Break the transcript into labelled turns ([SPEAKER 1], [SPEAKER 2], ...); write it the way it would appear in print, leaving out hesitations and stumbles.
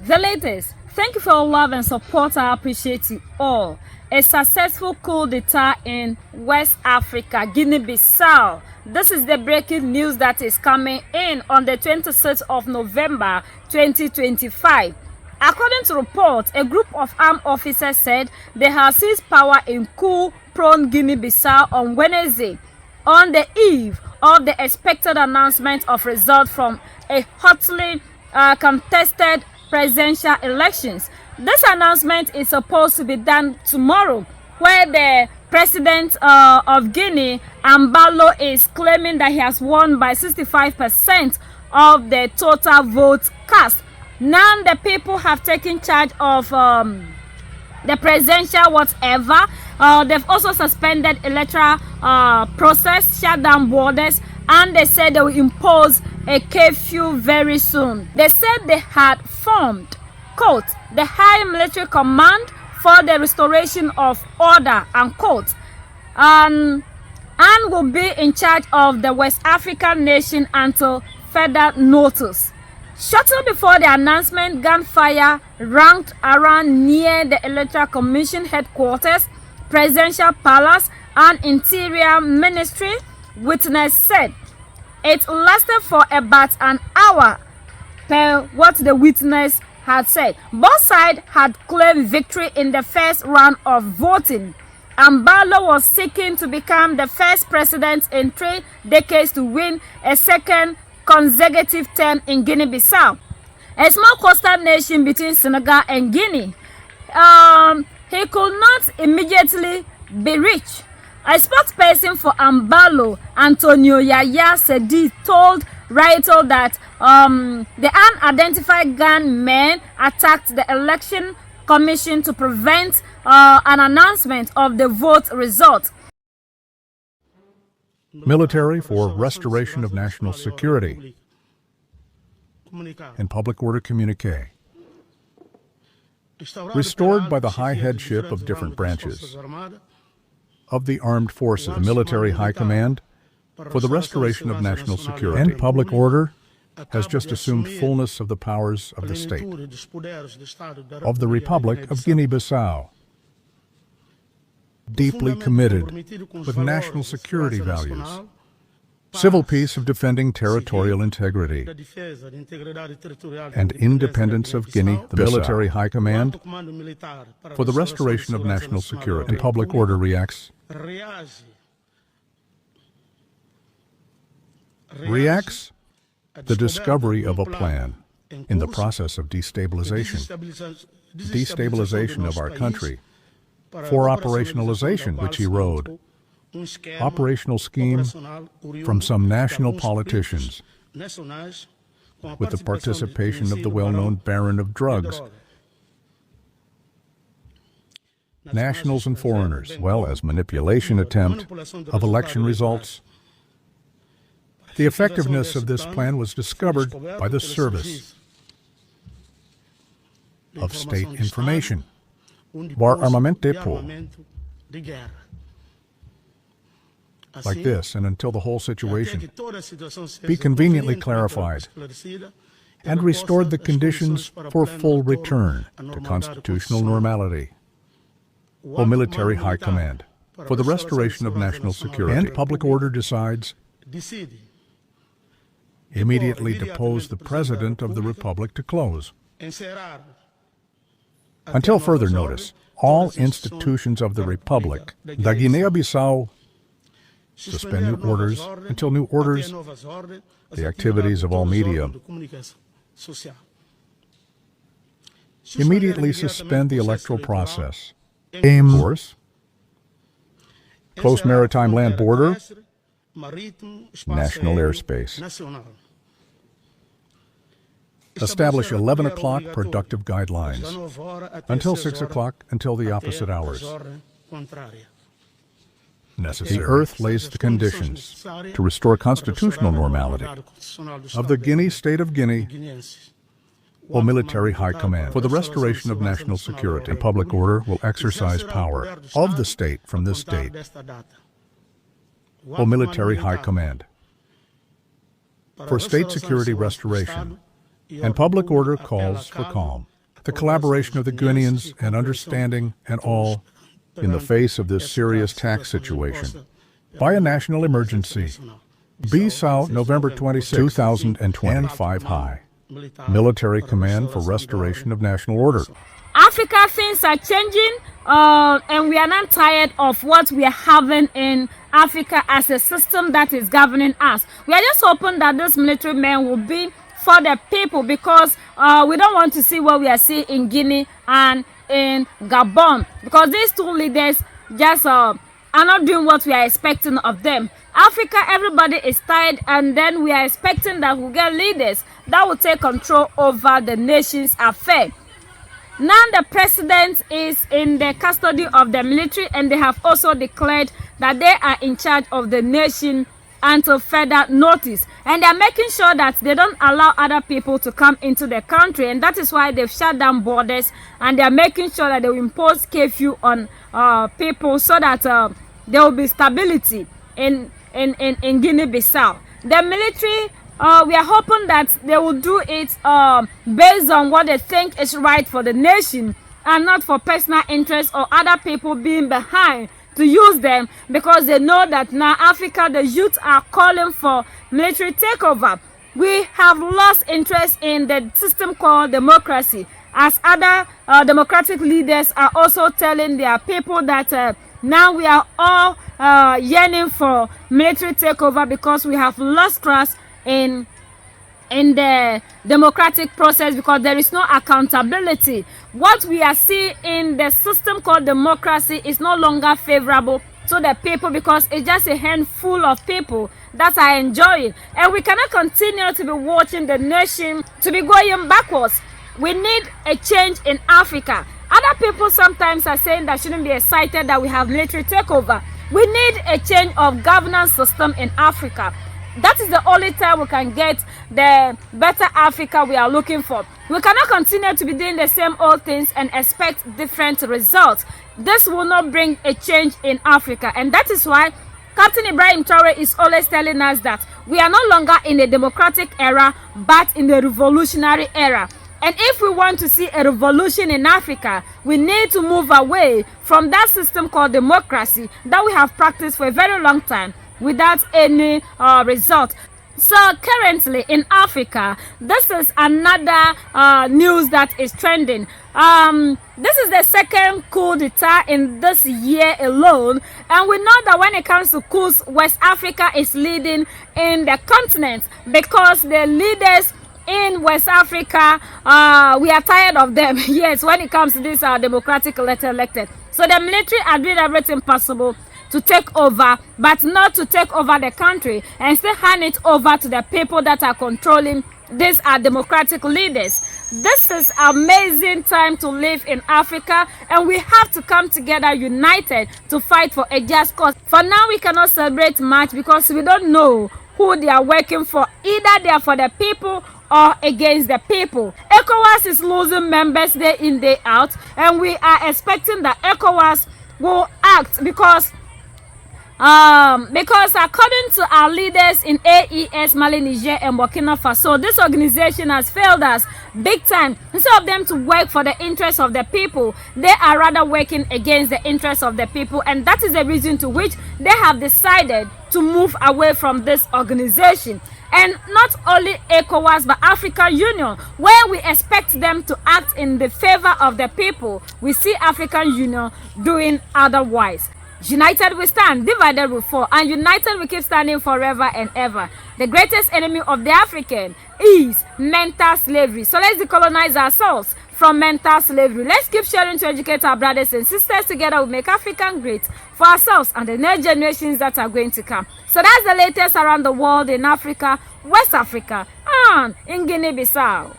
[SPEAKER 1] The latest. Thank you for your love and support. I appreciate you all. A successful coup d'etat in West Africa, Guinea Bissau. This is the breaking news that is coming in on the 26th of November 2025. According to reports, a group of armed officers said they have seized power in coup-prone Guinea Bissau on Wednesday, on the eve of the expected announcement of results from a hotly contested presidential elections. This announcement is supposed to be done tomorrow, where the president of Guinea, Mbalo, is claiming that he has won by 65% of the total votes cast. Now the people have taken charge of the presidential whatever. They've also suspended electoral process, shut down borders, and they said they will impose a curfew very soon. They said they had formed, quote, the High Military Command for the Restoration of Order, unquote, and will be in charge of the West African nation until further notice. Shortly before the announcement, gunfire ranked around near the Electoral Commission headquarters, Presidential Palace, and Interior Ministry. Witness said it lasted for about an hour, per what the witness had said. Both sides had claimed victory in the first round of voting. Mbalo was seeking to become the first president in 3 decades to win a second consecutive term in Guinea Bissau, a small coastal nation between Senegal and Guinea. He could not immediately be reached. A spokesperson for Mbalo, Antonio Yaya Sedi, told Reuters that the unidentified gunmen attacked the election commission to prevent an announcement of the vote result.
[SPEAKER 2] Military for Restoration of National Security and Public Order Communique. Restored by the high headship of different branches of the armed forces, the Military High Command for the Restoration of National Security and Public Order has just assumed fullness of the powers of the state of the Republic of Guinea-Bissau, deeply committed with national security values, civil peace of defending territorial integrity and independence of Guinea. The Military High Command for the Restoration of National Security and Public Order reacts the discovery of a plan in the process of destabilization of our country for operationalization, which he wrote, operational scheme from some national politicians with the participation of the well-known baron of drugs, nationals and foreigners, as well as manipulation attempt of election results. The effectiveness of this plan was discovered by the Service of State Information, Bar Armament Depot, like this, and until the whole situation be conveniently clarified and restored the conditions for full return to constitutional normality. O Military High Command for the Restoration of National Security and Public Order decides immediately depose the President of the Republic to close, until further notice, all institutions of the Republic, the Guinea-Bissau, suspend new orders until new orders, the activities of all media, immediately suspend the electoral process, aim course, close maritime land border, national airspace, establish 11 o'clock productive guidelines until 6 o'clock until the opposite hours. Necessary. The earth lays the conditions to restore constitutional normality of the Guinea state of Guinea, O Military High Command for the Restoration of National Security and Public Order will exercise power of the state from this date, O Military High Command for state security restoration and public order calls for calm. the collaboration of the Guineans and understanding and all in the face of this serious tax situation. By a national emergency. Bissau, November 26, 2025 high. Military Command for Restoration of National Order.
[SPEAKER 1] Africa, things are changing, and we are not tired of what we are having in Africa as a system that is governing us. We are just hoping that this military men will be for the people, because we don't want to see what we are seeing in Guinea and in Gabon, because these two leaders just are not doing what we are expecting of them. Africa, everybody is tired, and then we are expecting that we'll get leaders that will take control over the nation's affairs. Now the president is in the custody of the military, and they have also declared that they are in charge of the nation until further notice, and they are making sure that they don't allow other people to come into the country, and that is why they've shut down borders, and they are making sure that they will impose curfew on people, so that there will be stability in Guinea Bissau. The military, we are hoping that they will do it based on what they think is right for the nation, and not for personal interest or other people being behind to use them, because they know that now Africa, the youth are calling for military takeover. We have lost interest in the system called democracy, as other democratic leaders are also telling their people that now we are all yearning for military takeover, because we have lost trust in the democratic process, because there is no accountability. What we are seeing in the system called democracy is no longer favorable to the people, because it's just a handful of people that are enjoying, and we cannot continue to be watching the nation to be going backwards. We need a change in Africa. Other people sometimes are saying that shouldn't be excited that we have military takeover. We need a change of governance system in Africa. That is the only time we can get the better Africa we are looking for. We cannot continue to be doing the same old things and expect different results. This will not bring a change in Africa, and that is why Captain Ibrahim Traore is always telling us that we are no longer in a democratic era, but in the revolutionary era. And if we want to see a revolution in Africa, we need to move away from that system called democracy that we have practiced for a very long time without any result. So currently in Africa, this is another news that is trending. This is the second coup d'etat in this year alone, and we know that when it comes to coups, West Africa is leading in the continent, because the leaders in West Africa, we are tired of them. Yes, when it comes to this democratic elected. So the military are doing everything possible to take over, but not to take over the country, and still hand it over to the people that are controlling. These are democratic leaders. This is amazing time to live in Africa, and we have to come together united to fight for a just cause. For now, we cannot celebrate much, because we don't know who they are working for. Either they are for the people or against the people. Ecowas is losing members day in, day out, and we are expecting that Ecowas will act, because according to our leaders in AES, Mali, Niger, and Burkina Faso, this organization has failed us big time. Instead of them to work for the interests of the people, they are rather working against the interests of the people, and that is the reason to which they have decided to move away from this organization. And not only ECOWAS, but African Union, where we expect them to act in the favor of the people, we see African Union doing otherwise. United we stand, divided we fall, and united we keep standing forever and ever. The greatest enemy of the African is mental slavery. So let's decolonize ourselves from mental slavery. Let's keep sharing to educate our brothers and sisters. Together we make Africa great for ourselves and the next generations that are going to come. So that's the latest around the world in Africa, West Africa, and in Guinea Bissau.